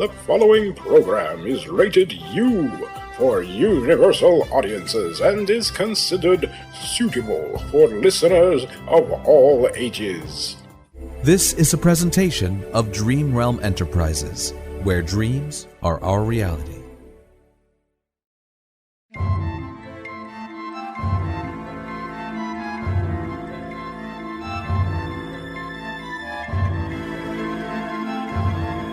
The following program is rated U for universal audiences and is considered suitable for listeners of all ages. This is a presentation of Dream Realm Enterprises, where dreams are our reality.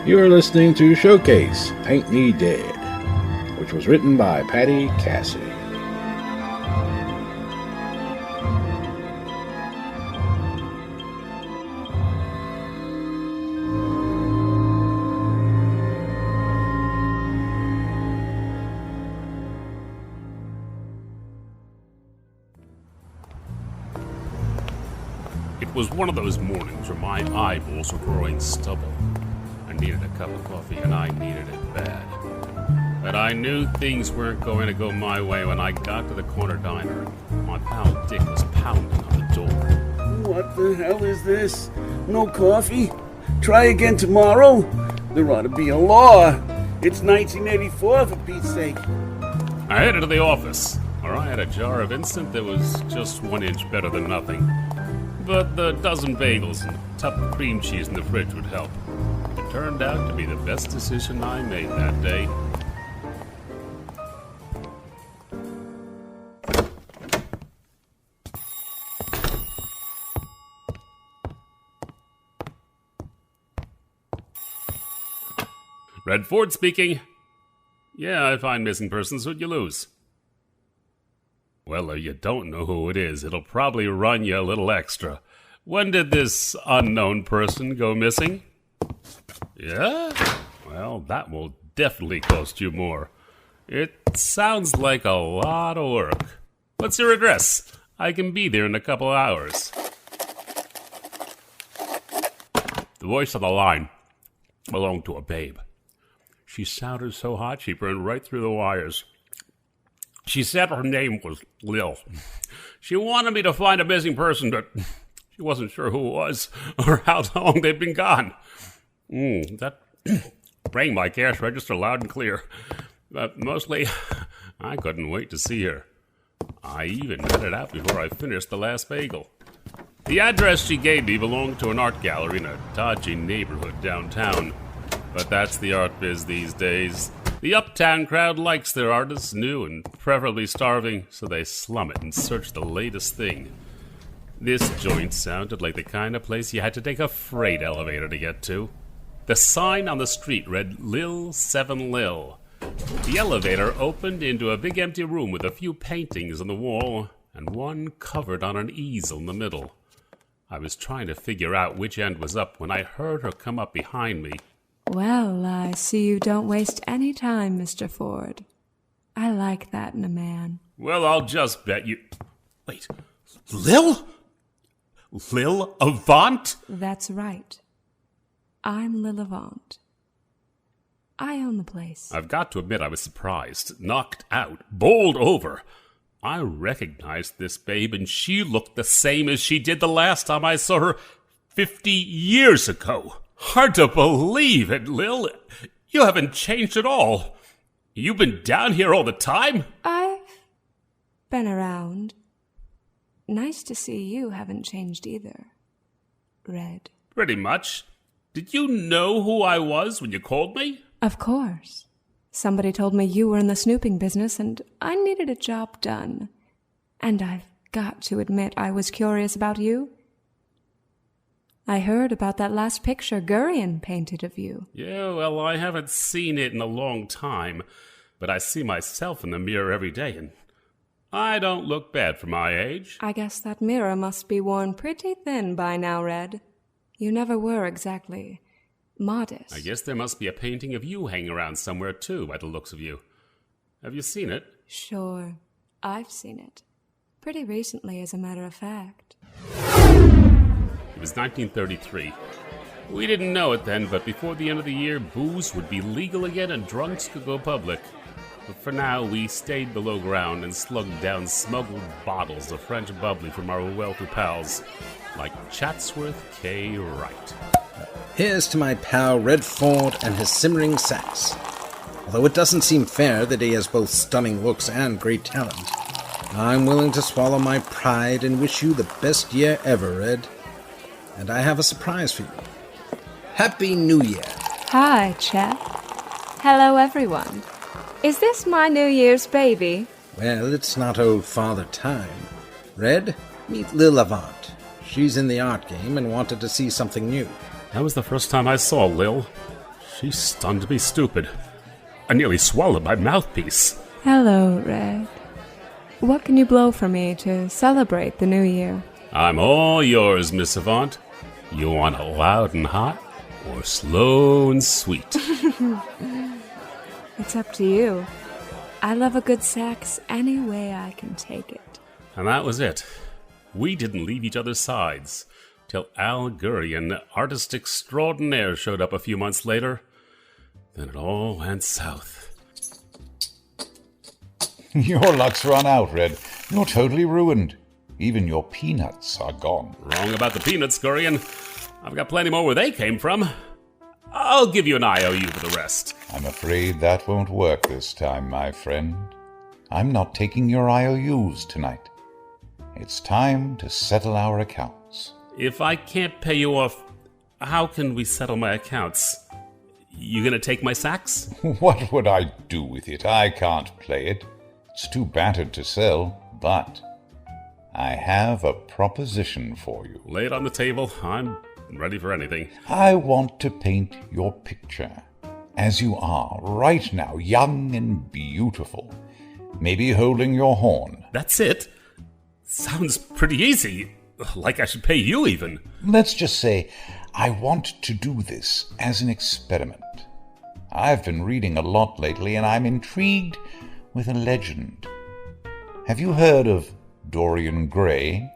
You are listening to Showcase, Paint Me Dead, which was written by Patti Cassidy. It was one of those mornings where my eyeballs were growing stubble. I needed a cup of coffee, and I needed it bad. But I knew things weren't going to go my way when I got to the corner diner. My pal Dick was pounding on the door. What the hell is this? No coffee? Try again tomorrow? There ought to be a law. It's 1984, for Pete's sake. I headed to the office, where I had a jar of instant that was just 1 inch better than nothing. But the dozen bagels and a tub of cream cheese in the fridge would help. It turned out to be the best decision I made that day. Red Ford speaking. Yeah, I find missing persons. Who'd you lose? Well, if you don't know who it is, it'll probably run you a little extra. When did this unknown person go missing? Yeah? Well, that will definitely cost you more. It sounds like a lot of work. What's your address? I can be there in a couple of hours. The voice on the line belonged to a babe. She sounded so hot she burned right through the wires. She said her name was Lil. She wanted me to find a missing person, but she wasn't sure who it was or how long they'd been gone. That rang my cash register loud and clear. But mostly, I couldn't wait to see her. I even headed out before I finished the last bagel. The address she gave me belonged to an art gallery in a dodgy neighborhood downtown. But that's the art biz these days. The uptown crowd likes their artists new and preferably starving, so they slum it and search the latest thing. This joint sounded like the kind of place you had to take a freight elevator to get to. The sign on the street read Lil 7 Lil. The elevator opened into a big empty room with a few paintings on the wall and one covered on an easel in the middle. I was trying to figure out which end was up when I heard her come up behind me. Well, I see you don't waste any time, Mr. Ford. I like that in a man. Well, I'll just bet you... Wait, Lil? Lil Avant? That's right. I'm Lil Avant. I own the place. I've got to admit I was surprised, knocked out, bowled over. I recognized this babe, and she looked the same as she did the last time I saw her 50 years ago. Hard to believe it, Lil. You haven't changed at all. You've been down here all the time? I've been around. Nice to see you haven't changed either, Red. Pretty much. Did you know who I was when you called me? Of course. Somebody told me you were in the snooping business and I needed a job done. And I've got to admit I was curious about you. I heard about that last picture Dorian painted of you. Yeah, well, I haven't seen it in a long time, but I see myself in the mirror every day, and I don't look bad for my age. I guess that mirror must be worn pretty thin by now, Red. You never were exactly modest. I guess there must be a painting of you hanging around somewhere, too, by the looks of you. Have you seen it? Sure, I've seen it. Pretty recently, as a matter of fact. It was 1933. We didn't know it then, but before the end of the year, booze would be legal again and drunks could go public. But for now, we stayed below ground and slugged down smuggled bottles of French bubbly from our wealthy pals, like Chatsworth K. Wright. Here's to my pal Redford and his simmering sax. Although it doesn't seem fair that he has both stunning looks and great talent, I'm willing to swallow my pride and wish you the best year ever, Red. And I have a surprise for you. Happy New Year. Hi, Chet. Hello, everyone. Is this my New Year's baby? Well, it's not old Father Time. Red, meet Lil Avant. She's in the art game and wanted to see something new. That was the first time I saw Lil. She stunned me stupid. I nearly swallowed my mouthpiece. Hello, Red. What can you blow for me to celebrate the new year? I'm all yours, Miss Avant. You want it loud and hot, or slow and sweet? It's up to you. I love a good sax any way I can take it. And that was it. We didn't leave each other's sides till Al Gurian, artist extraordinaire, showed up a few months later. Then it all went south. Your luck's run out, Red. You're totally ruined. Even your peanuts are gone. Wrong about the peanuts, Gurian. I've got plenty more where they came from. I'll give you an IOU for the rest. I'm afraid that won't work this time, my friend. I'm not taking your IOUs tonight. It's time to settle our accounts. If I can't pay you off, how can we settle my accounts? You gonna take my sax? What would I do with it? I can't play it. It's too battered to sell, but I have a proposition for you. Lay it on the table. I'm ready for anything. I want to paint your picture as you are right now, young and beautiful, maybe holding your horn. That's it? Sounds pretty easy. Like I should pay you even. Let's just say I want to do this as an experiment. I've been reading a lot lately, and I'm intrigued with a legend. Have you heard of Dorian Gray?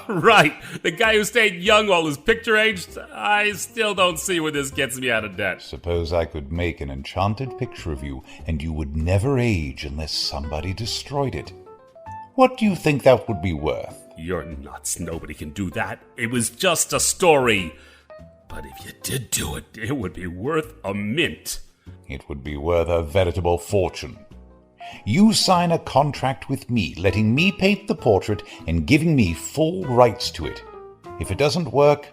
Right, the guy who stayed young while his picture aged. I still don't see where this gets me out of debt. Suppose I could make an enchanted picture of you, and you would never age unless somebody destroyed it. What do you think that would be worth? You're nuts. Nobody can do that. It was just a story. But if you did do it, it would be worth a mint. It would be worth a veritable fortune. You sign a contract with me, letting me paint the portrait and giving me full rights to it. If it doesn't work,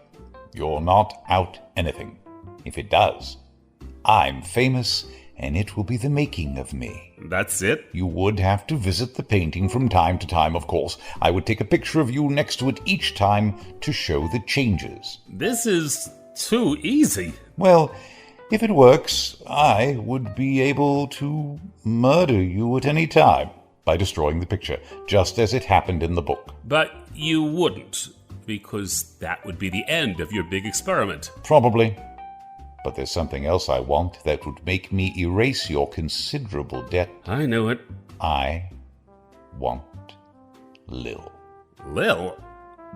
you're not out anything. If it does, I'm famous, and it will be the making of me. That's it? You would have to visit the painting from time to time, of course. I would take a picture of you next to it each time to show the changes. This is too easy. Well, if it works, I would be able to murder you at any time by destroying the picture, just as it happened in the book. But you wouldn't, because that would be the end of your big experiment. Probably. But there's something else I want that would make me erase your considerable debt. I knew it. I want Lil. Lil?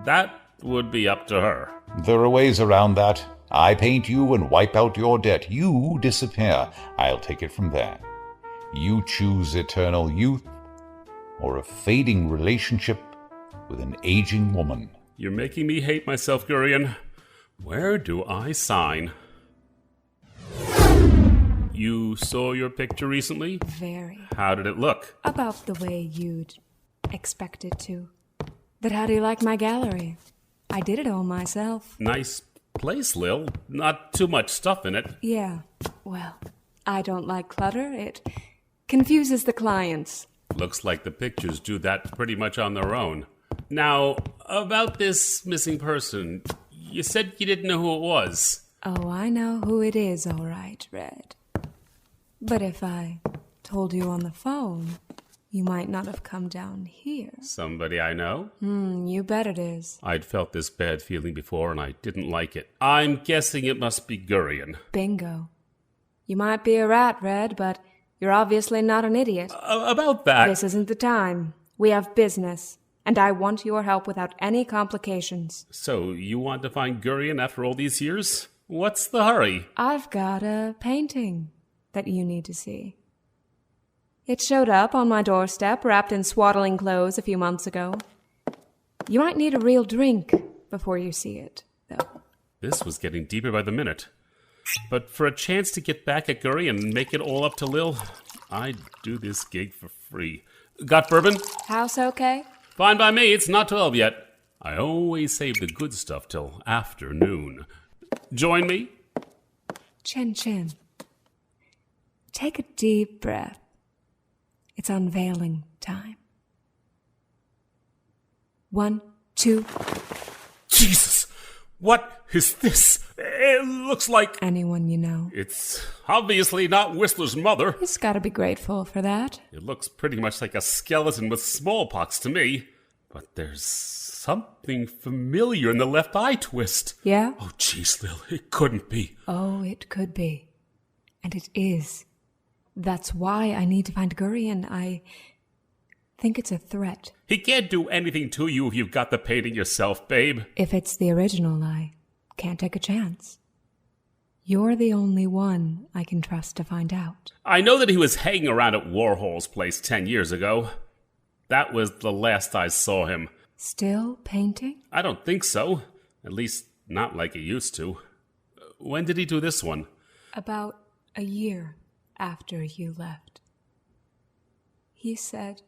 That would be up to her. There are ways around that. I paint you and wipe out your debt. You disappear. I'll take it from there. You choose eternal youth or a fading relationship with an aging woman. You're making me hate myself, Gurian. Where do I sign? You saw your picture recently? Very. How did it look? About the way you'd expect it to. But how do you like my gallery? I did it all myself. Nice place, Lil. Not too much stuff in it. Yeah, well, I don't like clutter. It confuses the clients. Looks like the pictures do that pretty much on their own. Now, about this missing person, you said you didn't know who it was. Oh, I know who it is, all right, Red. But if I told you on the phone, you might not have come down here. Somebody I know? You bet it is. I'd felt this bad feeling before, and I didn't like it. I'm guessing it must be Gurian. Bingo. You might be a rat, Red, but you're obviously not an idiot. About that... This isn't the time. We have business, and I want your help without any complications. So, you want to find Gurian after all these years? What's the hurry? I've got a painting that you need to see. It showed up on my doorstep wrapped in swaddling clothes a few months ago. You might need a real drink before you see it, though. This was getting deeper by the minute. But for a chance to get back at Gurry and make it all up to Lil, I'd do this gig for free. Got bourbon? House okay? Fine by me, it's not 12 yet. I always save the good stuff till afternoon. Join me? Chin Chin. Take a deep breath. It's unveiling time. 1, 2. Jesus! What is this? It looks like... Anyone you know. It's obviously not Whistler's mother. He's gotta be grateful for that. It looks pretty much like a skeleton with smallpox to me. But there's something familiar in the left eye twist. Yeah? Oh, jeez, Lil, it couldn't be. Oh, it could be. And it is. That's why I need to find Gurry, and I think it's a threat. He can't do anything to you if you've got the painting yourself, babe. If it's the original, I can't take a chance. You're the only one I can trust to find out. I know that he was hanging around at Warhol's place 10 years ago. That was the last I saw him. Still painting? I don't think so. At least not like he used to. When did he do this one? About a year after you left. He said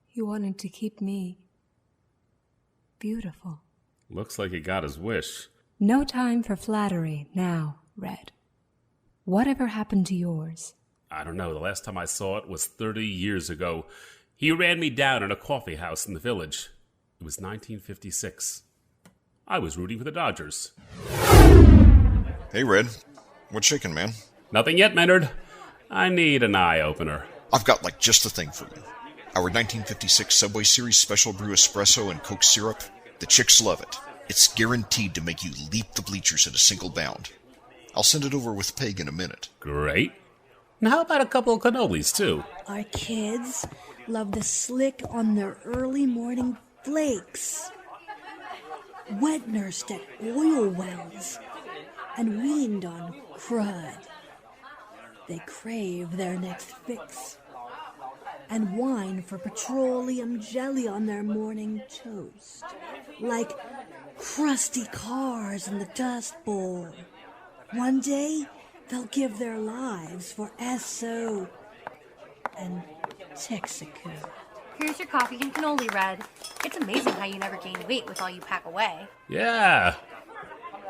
he wanted to keep me beautiful. Looks like he got his wish. No time for flattery now, Red. Whatever happened to yours? I don't know. The last time I saw it was 30 years ago. He ran me down in a coffee house in the village. It was 1956. I was rooting for the Dodgers. Hey, Red. What's shaking, man? Nothing yet, Maynard. I need an eye-opener. I've got, just the thing for you. Our 1956 Subway Series Special Brew Espresso and Coke Syrup. The chicks love it. It's guaranteed to make you leap the bleachers in a single bound. I'll send it over with Peg in a minute. Great. And how about a couple of cannolis, too? Our kids love the slick on their early morning flakes. Wet nursed at oil wells and weaned on crud. They crave their next fix and whine for petroleum jelly on their morning toast, like crusty cars in the Dust Bowl. One day, they'll give their lives for Esso and Texaco. Here's your coffee and cannoli, Red. It's amazing how you never gain weight with all you pack away. Yeah.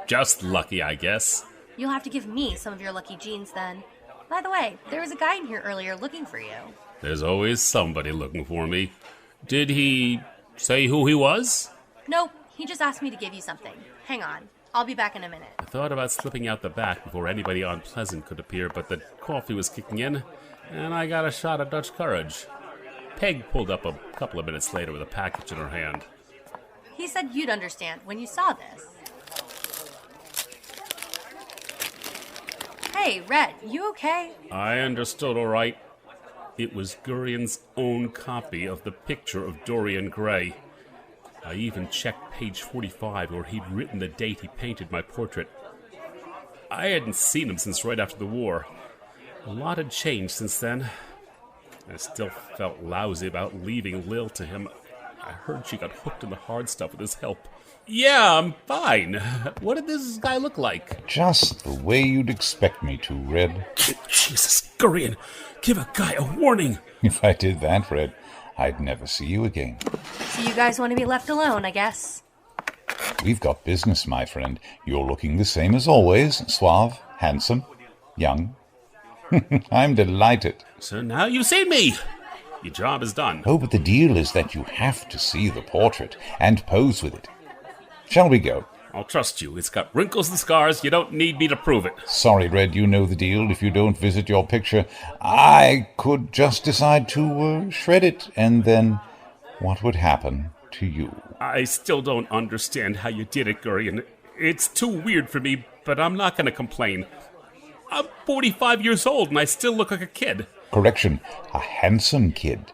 Just lucky, I guess. You'll have to give me some of your lucky genes then. By the way, there was a guy in here earlier looking for you. There's always somebody looking for me. Did he say who he was? Nope, he just asked me to give you something. Hang on, I'll be back in a minute. I thought about slipping out the back before anybody unpleasant could appear, but the coffee was kicking in, and I got a shot of Dutch courage. Peg pulled up a couple of minutes later with a package in her hand. He said you'd understand when you saw this. Hey, Red, you okay? I understood all right. It was Gurian's own copy of the picture of Dorian Gray. I even checked page 45 where he'd written the date he painted my portrait. I hadn't seen him since right after the war. A lot had changed since then. I still felt lousy about leaving Lil to him. I heard she got hooked in the hard stuff with his help. Yeah, I'm fine. What did this guy look like? Just the way you'd expect me to, Red. Jesus, Gurian, give a guy a warning. If I did that, Red, I'd never see you again. So you guys want to be left alone, I guess? We've got business, my friend. You're looking the same as always. Suave, handsome, young. I'm delighted. So now you've seen me. Your job is done. Oh, but the deal is that you have to see the portrait and pose with it. Shall we go? I'll trust you. It's got wrinkles and scars. You don't need me to prove it. Sorry, Red, you know the deal. If you don't visit your picture, I could just decide to shred it, and then what would happen to you? I still don't understand how you did it, Gurian. It's too weird for me, but I'm not going to complain. I'm 45 years old, and I still look like a kid. Correction, a handsome kid.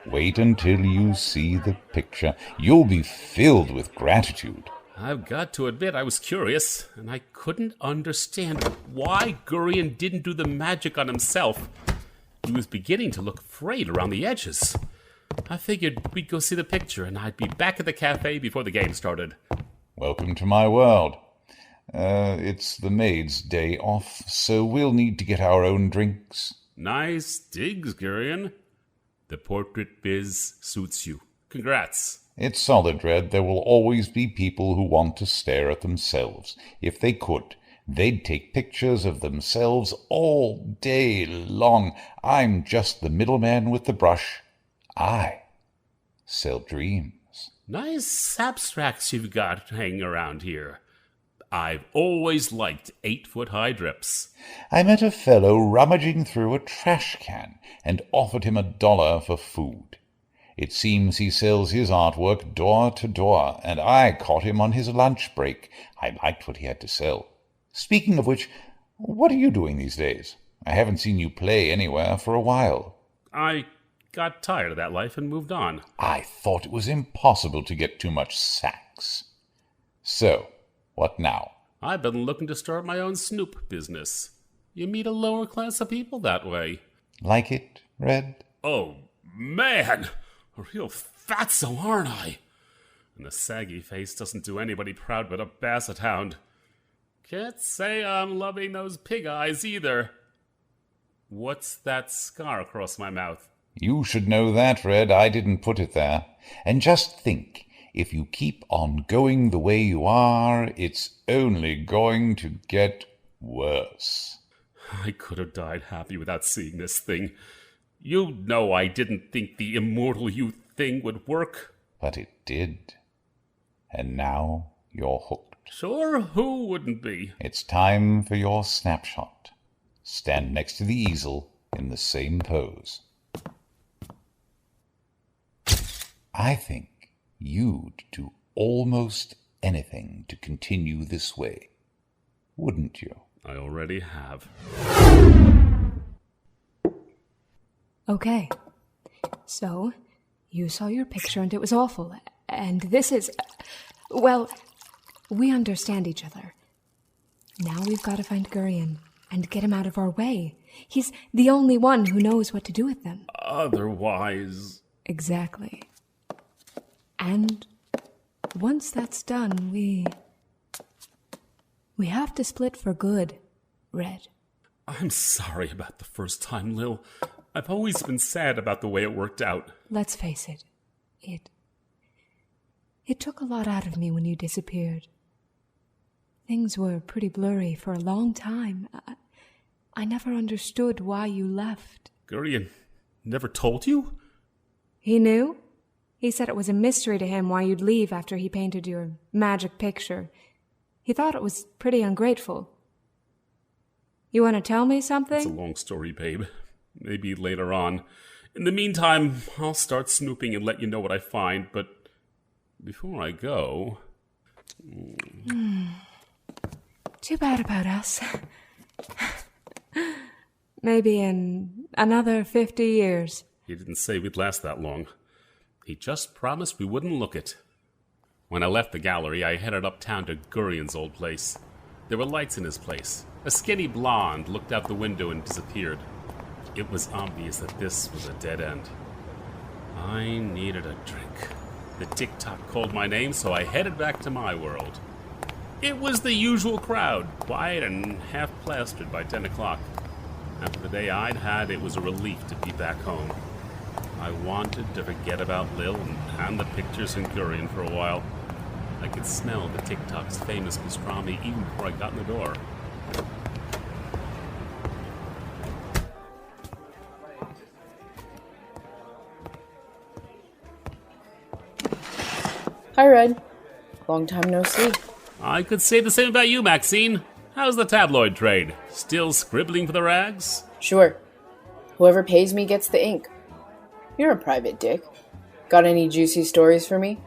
Wait until you see the picture. You'll be filled with gratitude. I've got to admit I was curious, and I couldn't understand why Gurian didn't do the magic on himself. He was beginning to look frayed around the edges. I figured we'd go see the picture, and I'd be back at the cafe before the game started. Welcome to my world. It's the maid's day off, so we'll need to get our own drinks. Nice digs, Gurion. The portrait biz suits you. Congrats. It's solid, Red. There will always be people who want to stare at themselves. If they could, they'd take pictures of themselves all day long. I'm just the middleman with the brush. I sell dreams. Nice abstracts you've got hanging around here. I've always liked 8-foot-high drips. I met a fellow rummaging through a trash can and offered him $1 for food. It seems he sells his artwork door to door, and I caught him on his lunch break. I liked what he had to sell. Speaking of which, what are you doing these days? I haven't seen you play anywhere for a while. I got tired of that life and moved on. I thought it was impossible to get too much sax. So, what now? I've been looking to start my own snoop business. You meet a lower class of people that way. Like it, Red? Oh, man! A real fatso, aren't I? And a saggy face doesn't do anybody proud but a basset hound. Can't say I'm loving those pig eyes either. What's that scar across my mouth? You should know that, Red. I didn't put it there. And just think, if you keep on going the way you are, it's only going to get worse. I could have died happy without seeing this thing. You know I didn't think the immortal youth thing would work. But it did. And now you're hooked. Sure, who wouldn't be? It's time for your snapshot. Stand next to the easel in the same pose. I think you'd do almost anything to continue this way, wouldn't you? I already have. Okay. So, you saw your picture and it was awful. And this is... Well, we understand each other. Now we've got to find Gurion and get him out of our way. He's the only one who knows what to do with them. Otherwise... Exactly. And once that's done, we have to split for good, Red. I'm sorry about the first time, Lil. I've always been sad about the way it worked out. Let's face it. It took a lot out of me when you disappeared. Things were pretty blurry for a long time. I never understood why you left. Gurion never told you? He knew? He said it was a mystery to him why you'd leave after he painted your magic picture. He thought it was pretty ungrateful. You want to tell me something? It's a long story, babe. Maybe later on. In the meantime, I'll start snooping and let you know what I find, but before I go... Too bad about us. Maybe in another 50 years. He didn't say we'd last that long. He just promised we wouldn't look it. When I left the gallery, I headed uptown to Gurion's old place. There were lights in his place. A skinny blonde looked out the window and disappeared. It was obvious that this was a dead end. I needed a drink. The tick-tock called my name, so I headed back to my world. It was the usual crowd, quiet and half-plastered by 10 o'clock. After the day I'd had, it was a relief to be back home. I wanted to forget about Lil and the pictures in Gurion for a while. I could smell the tick-tock's famous pastrami even before I got in the door. Hi, Red. Long time no see. I could say the same about you, Maxine. How's the tabloid trade? Still scribbling for the rags? Sure. Whoever pays me gets the ink. You're a private dick. Got any juicy stories for me?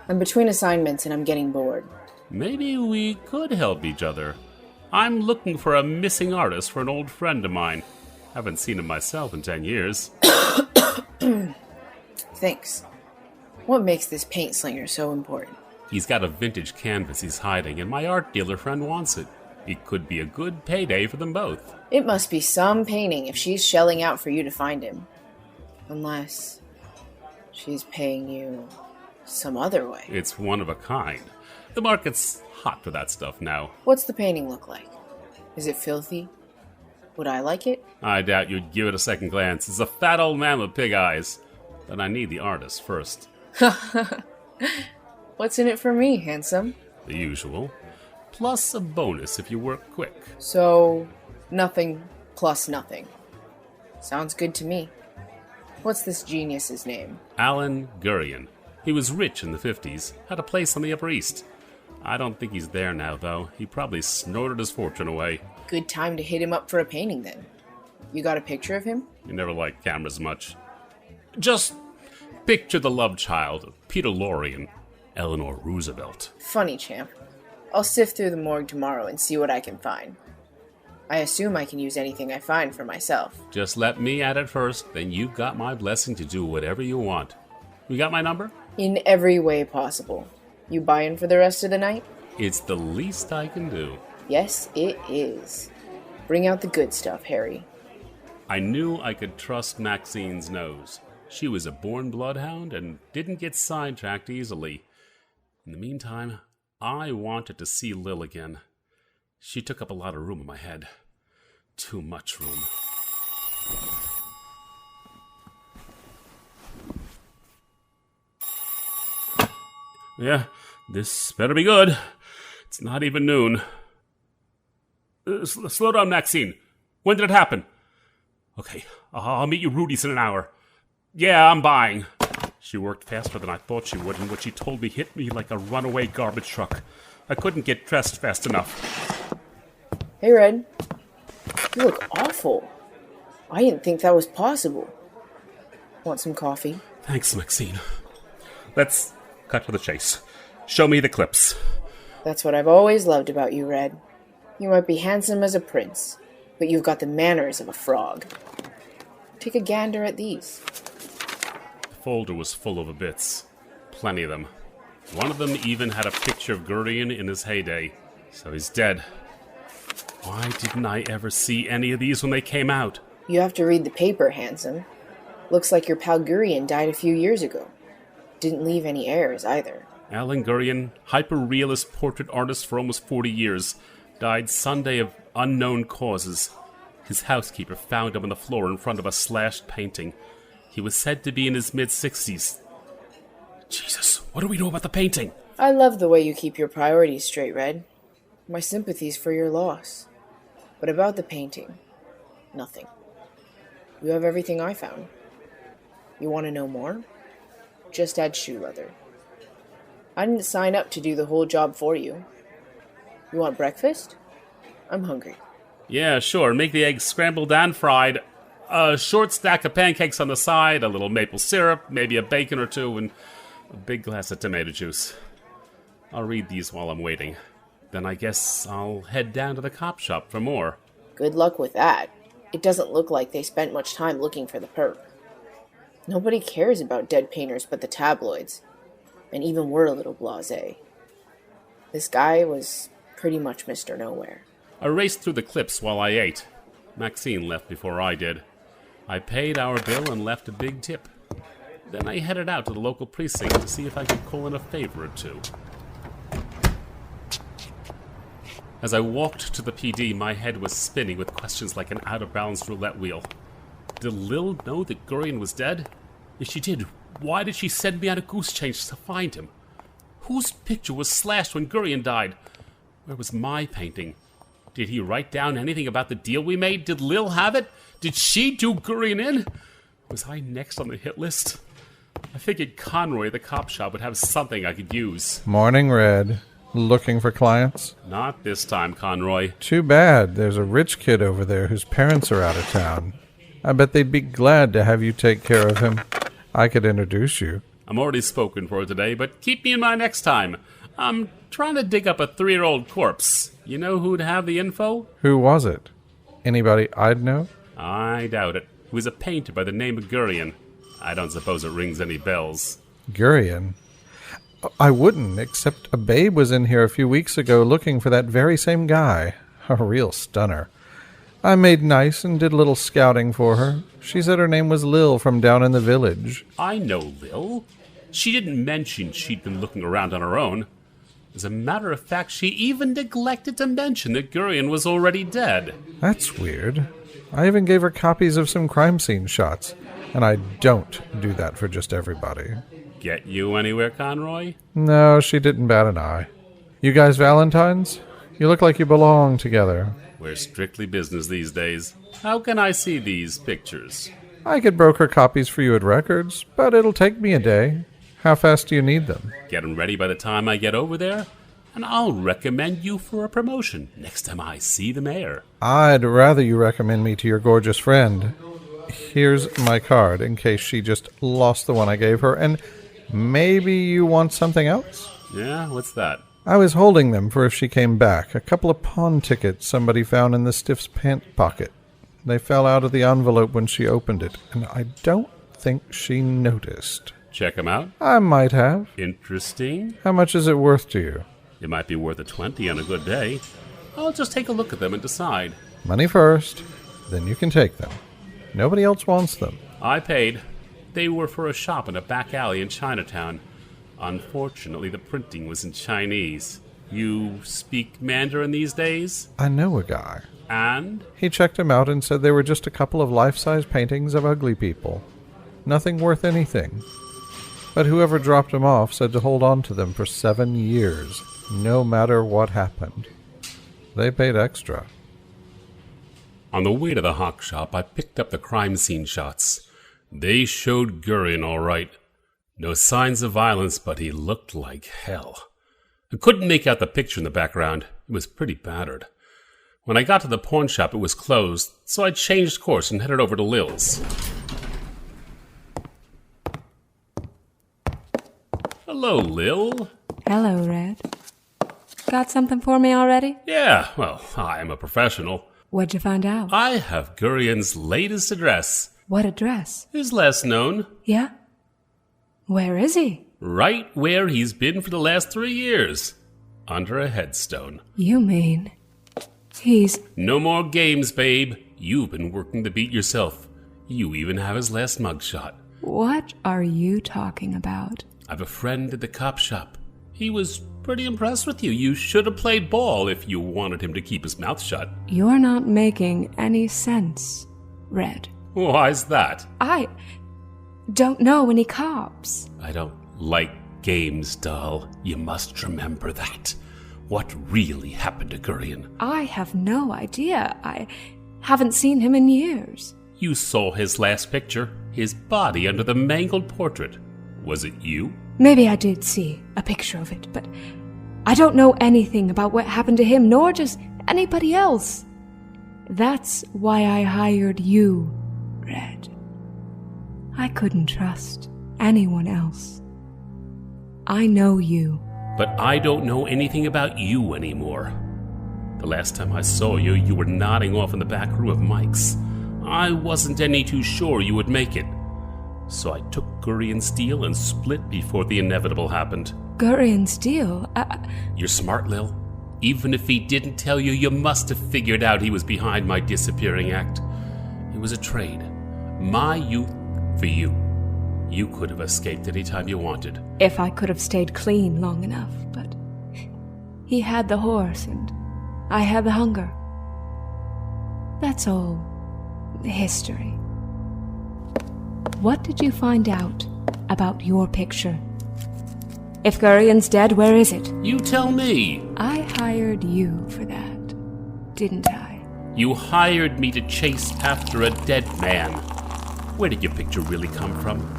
I'm between assignments and I'm getting bored. Maybe we could help each other. I'm looking for a missing artist for an old friend of mine. Haven't seen him myself in 10 years. Thanks. What makes this paint slinger so important? He's got a vintage canvas he's hiding, and my art dealer friend wants it. It could be a good payday for them both. It must be some painting if she's shelling out for you to find him. Unless she's paying you some other way. It's one of a kind. The market's hot for that stuff now. What's the painting look like? Is it filthy? Would I like it? I doubt you'd give it a second glance. It's a fat old man with pig eyes. But I need the artist first. What's in it for me, handsome? The usual. Plus a bonus if you work quick. So, nothing plus nothing. Sounds good to me. What's this genius's name? Alan Gurian. He was rich in the 50s, had a place on the Upper East. I don't think he's there now, though. He probably snorted his fortune away. Good time to hit him up for a painting, then. You got a picture of him? He never liked cameras much. Just picture the love child of Peter Lorre and Eleanor Roosevelt. Funny, champ. I'll sift through the morgue tomorrow and see what I can find. I assume I can use anything I find for myself. Just let me at it first, then you've got my blessing to do whatever you want. You got my number? In every way possible. You buy-in for the rest of the night? It's the least I can do. Yes, it is. Bring out the good stuff, Harry. I knew I could trust Maxine's nose. She was a born bloodhound and didn't get sidetracked easily. In the meantime, I wanted to see Lil again. She took up a lot of room in my head. Too much room. Yeah, this better be good. It's not even noon. Slow down, Maxine. When did it happen? Okay, I'll meet you Rudy's in an hour. Yeah, I'm buying. She worked faster than I thought she would, and what she told me hit me like a runaway garbage truck. I couldn't get dressed fast enough. Hey, Red. You look awful. I didn't think that was possible. Want some coffee? Thanks, Maxine. Let's cut to the chase. Show me the clips. That's what I've always loved about you, Red. You might be handsome as a prince, but you've got the manners of a frog. Take a gander at these. The folder was full of bits. Plenty of them. One of them even had a picture of Gurian in his heyday. So he's dead. Why didn't I ever see any of these when they came out? You have to read the paper, handsome. Looks like your pal Gurian died a few years ago. Didn't leave any heirs, either. Alan Gurian, hyper-realist portrait artist for almost 40 years, died Sunday of unknown causes. His housekeeper found him on the floor in front of a slashed painting. He was said to be in his mid-60s. Jesus, what do we know about the painting? I love the way you keep your priorities straight, Red. My sympathies for your loss. But about the painting, nothing. You have everything I found. You want to know more? Just add shoe leather. I didn't sign up to do the whole job for you. You want breakfast? I'm hungry. Yeah, sure. Make the eggs scrambled and fried. A short stack of pancakes on the side, a little maple syrup, maybe a bacon or two, and a big glass of tomato juice. I'll read these while I'm waiting. Then I guess I'll head down to the cop shop for more. Good luck with that. It doesn't look like they spent much time looking for the perp. Nobody cares about dead painters but the tabloids. And even we're a little blasé. This guy was pretty much Mr. Nowhere. I raced through the clips while I ate. Maxine left before I did. I paid our bill and left a big tip. Then I headed out to the local precinct to see if I could call in a favor or two. As I walked to the PD, my head was spinning with questions like an out-of-balance roulette wheel. Did Lil know that Gurian was dead? If she did, why did she send me on a goose chase to find him? Whose picture was slashed when Gurian died? Where was my painting? Did he write down anything about the deal we made? Did Lil have it? Did she do Gurian in? Was I next on the hit list? I figured Conroy at the cop shop would have something I could use. Morning, Red. Looking for clients? Not this time, Conroy. Too bad. There's a rich kid over there whose parents are out of town. I bet they'd be glad to have you take care of him. I could introduce you. I'm already spoken for today, but keep me in mind next time. I'm trying to dig up a 3-year-old corpse. You know who'd have the info? Who was it? Anybody I'd know? I doubt it. He was a painter by the name of Gurian. I don't suppose it rings any bells. Gurian? I wouldn't, except a babe was in here a few weeks ago looking for that very same guy. A real stunner. I made nice and did a little scouting for her. She said her name was Lil from down in the village. I know Lil. She didn't mention she'd been looking around on her own. As a matter of fact, she even neglected to mention that Gurion was already dead. That's weird. I even gave her copies of some crime scene shots, and I don't do that for just everybody. Get you anywhere, Conroy? No, she didn't bat an eye. You guys Valentines? You look like you belong together. We're strictly business these days. How can I see these pictures? I could broker copies for you at Records, but it'll take me a day. How fast do you need them? Get them ready by the time I get over there, and I'll recommend you for a promotion next time I see the mayor. I'd rather you recommend me to your gorgeous friend. Here's my card, in case she just lost the one I gave her, and maybe you want something else? Yeah, what's that? I was holding them for if she came back. A couple of pawn tickets somebody found in the stiff's pant pocket. They fell out of the envelope when she opened it, and I don't think she noticed. Check them out? I might have. Interesting. How much is it worth to you? It might be worth a 20 on a good day. I'll just take a look at them and decide. Money first, then you can take them. Nobody else wants them. I paid. They were for a shop in a back alley in Chinatown. Unfortunately, the printing was in Chinese. You speak Mandarin these days? I know a guy. And? He checked them out and said they were just a couple of life-size paintings of ugly people. Nothing worth anything. But whoever dropped them off said to hold on to them for 7 years, no matter what happened. They paid extra. On the way to the hock shop, I picked up the crime scene shots. They showed Gurion all right. No signs of violence, but he looked like hell. I couldn't make out the picture in the background. It was pretty battered. When I got to the pawn shop, it was closed, so I changed course and headed over to Lil's. Hello, Lil. Hello, Red. Got something for me already? Yeah, well, I'm a professional. What'd you find out? I have Gurion's latest address. What address? His last known. Yeah? Where is he? Right where he's been for the last 3 years. Under a headstone. You mean he's... No more games, babe. You've been working the beat yourself. You even have his last mugshot. What are you talking about? I've a friend at the cop shop. He was pretty impressed with you. You should have played ball if you wanted him to keep his mouth shut. You're not making any sense, Red. Why's that? I don't know any cops. I don't like games, doll. You must remember that. What really happened to Gurion? I have no idea. I haven't seen him in years. You saw his last picture, his body under the mangled portrait. Was it you? Maybe I did see a picture of it, but I don't know anything about what happened to him, nor does anybody else. That's why I hired you, Red. I couldn't trust anyone else. I know you. But I don't know anything about you anymore. The last time I saw you, you were nodding off in the back room of Mike's. I wasn't any too sure you would make it. So I took Gurion's deal and split before the inevitable happened. Gurion's deal? You're smart, Lil. Even if he didn't tell you, you must have figured out he was behind my disappearing act. It was a trade. My youth for you. You could have escaped any time you wanted. If I could have stayed clean long enough, but he had the horse and I had the hunger. That's all history. What did you find out about your picture? If Gurion's dead, where is it? You tell me. I hired you for that, didn't I? You hired me to chase after a dead man. Where did your picture really come from?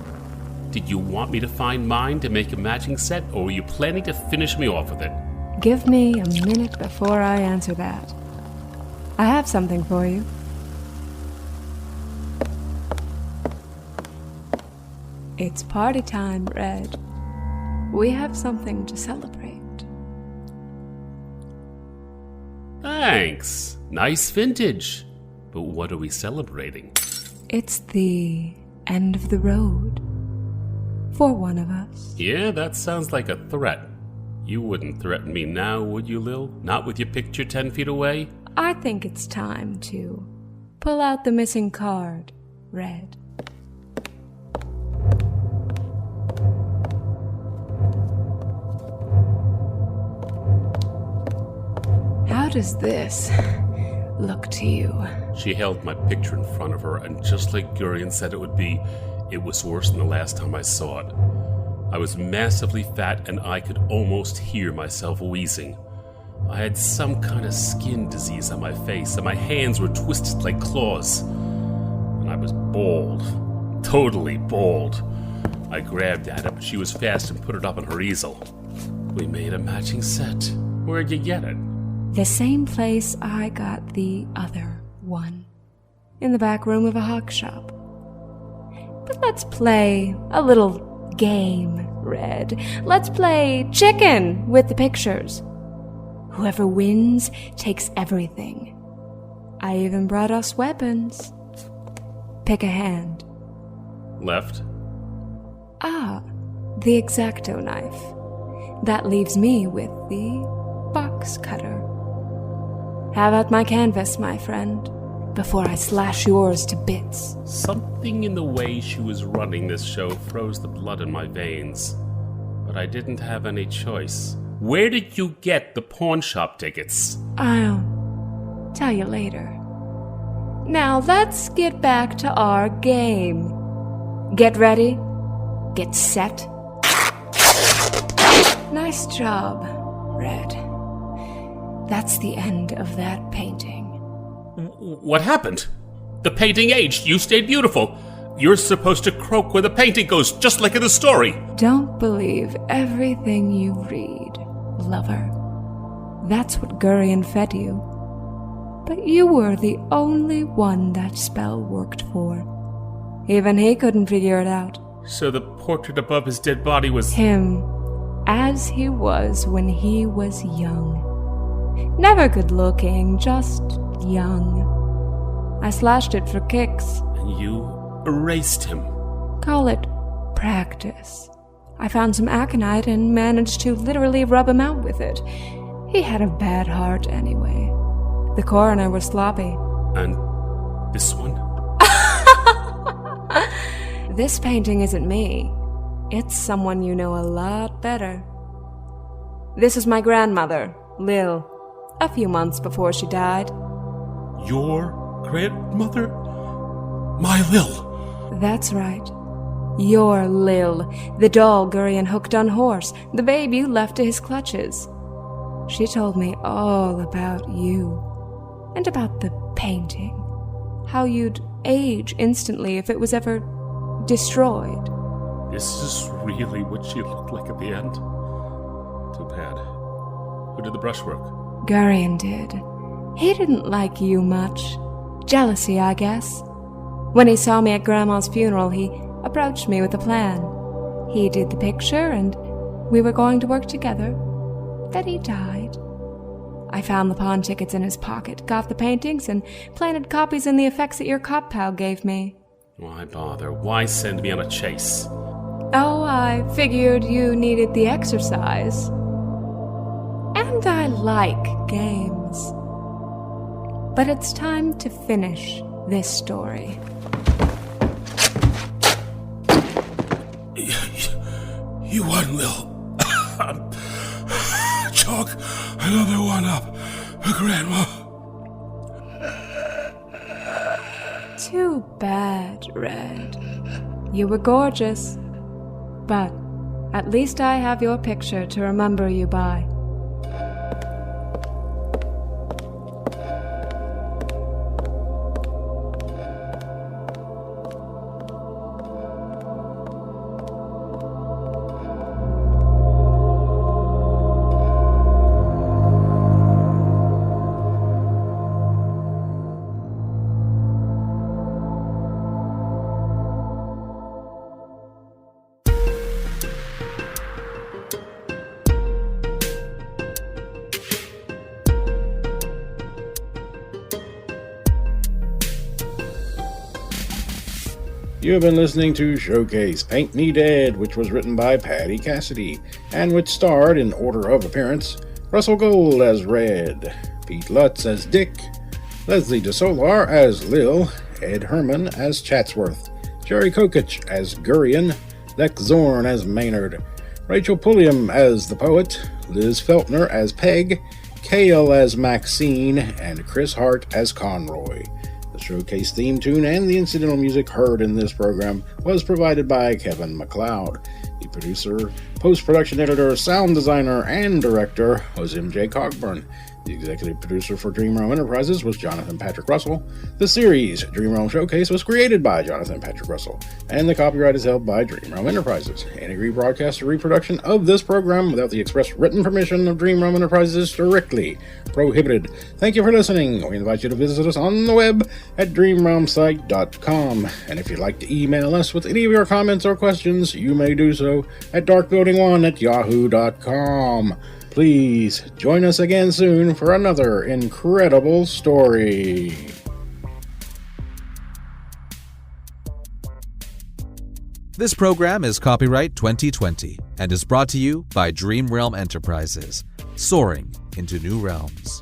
Did you want me to find mine to make a matching set, or were you planning to finish me off with it? Give me a minute before I answer that. I have something for you. It's party time, Red. We have something to celebrate. Thanks. Nice vintage. But what are we celebrating? It's the end of the road. For one of us. Yeah, that sounds like a threat. You wouldn't threaten me now, would you, Lil? Not with your picture 10 feet away? I think it's time to pull out the missing card, Red. does this look to you? She held my picture in front of her, and just like Dorian said it would be, it was worse than the last time I saw it. I was massively fat, and I could almost hear myself wheezing. I had some kind of skin disease on my face, and my hands were twisted like claws. And I was bald. Totally bald. I grabbed at it, but she was fast and put it up on her easel. We made a matching set. Where'd you get it? The same place I got the other one. In the back room of a hawk shop. But let's play a little game, Red. Let's play chicken with the pictures. Whoever wins takes everything. I even brought us weapons. Pick a hand. Left. Ah, the X-Acto knife. That leaves me with the box cutter. Have at my canvas, my friend, before I slash yours to bits. Something in the way she was running this show froze the blood in my veins. But I didn't have any choice. Where did you get the pawn shop tickets? I'll tell you later. Now let's get back to our game. Get ready. Get set. Nice job, Red. That's the end of that painting. What happened? The painting aged. You stayed beautiful. You're supposed to croak where the painting goes, just like in the story. Don't believe everything you read, lover. That's what Dorian fed you. But you were the only one that spell worked for. Even he couldn't figure it out. So the portrait above his dead body was... him, as he was when he was young. Never good looking, just young. I slashed it for kicks. And you erased him. Call it practice. I found some aconite and managed to literally rub him out with it. He had a bad heart anyway. The coroner was sloppy. And this one? This painting isn't me. It's someone you know a lot better. This is my grandmother, Lil, a few months before she died. Your grandmother? My Lil. That's right. Your Lil, the doll Dorian hooked on horse, the babe you left to his clutches. She told me all about you, and about the painting. How you'd age instantly if it was ever destroyed. This is really what she looked like at the end? Too bad. Who did the brushwork? Dorian did. He didn't like you much. Jealousy, I guess. When he saw me at Grandma's funeral, he approached me with a plan. He did the picture, and we were going to work together. Then he died. I found the pawn tickets in his pocket, got the paintings, and planted copies in the effects that your cop pal gave me. Why bother? Why send me on a chase? Oh, I figured you needed the exercise. And I like games. But it's time to finish this story. You won, Lil. Chalk another one up, Grandma. Too bad, Red. You were gorgeous. But at least I have your picture to remember you by. You have been listening to Showcase Paint Me Dead, which was written by Patti Cassidy, and which starred, in order of appearance, Russell Gold as Red, Pete Lutz as Dick, Leslie DeSollar as Lil, Ed Herman as Chatsworth, Jerry Kokich as Dorian, Lex Zorn as Maynard, Rachel Pulliam as the Poet, Liz Feltner as Peg, Kale as Maxine, and Chris Hart as Conroy. The showcase theme tune and the incidental music heard in this program was provided by Kevin MacLeod. The producer, post-production editor, sound designer, and director was MJ Cogburn. The executive producer for Dream Realm Enterprises was Jonathan Patrick Russell. The series, Dream Realm Showcase, was created by Jonathan Patrick Russell, and the copyright is held by Dream Realm Enterprises. Any rebroadcast or reproduction of this program without the express written permission of Dream Realm Enterprises is strictly prohibited. Thank you for listening. We invite you to visit us on the web at dreamrealmsite.com. And if you'd like to email us with any of your comments or questions, you may do so at darkbuilding1@yahoo.com. Please join us again soon for another incredible story. This program is copyright 2020 and is brought to you by Dream Realm Enterprises, soaring into new realms.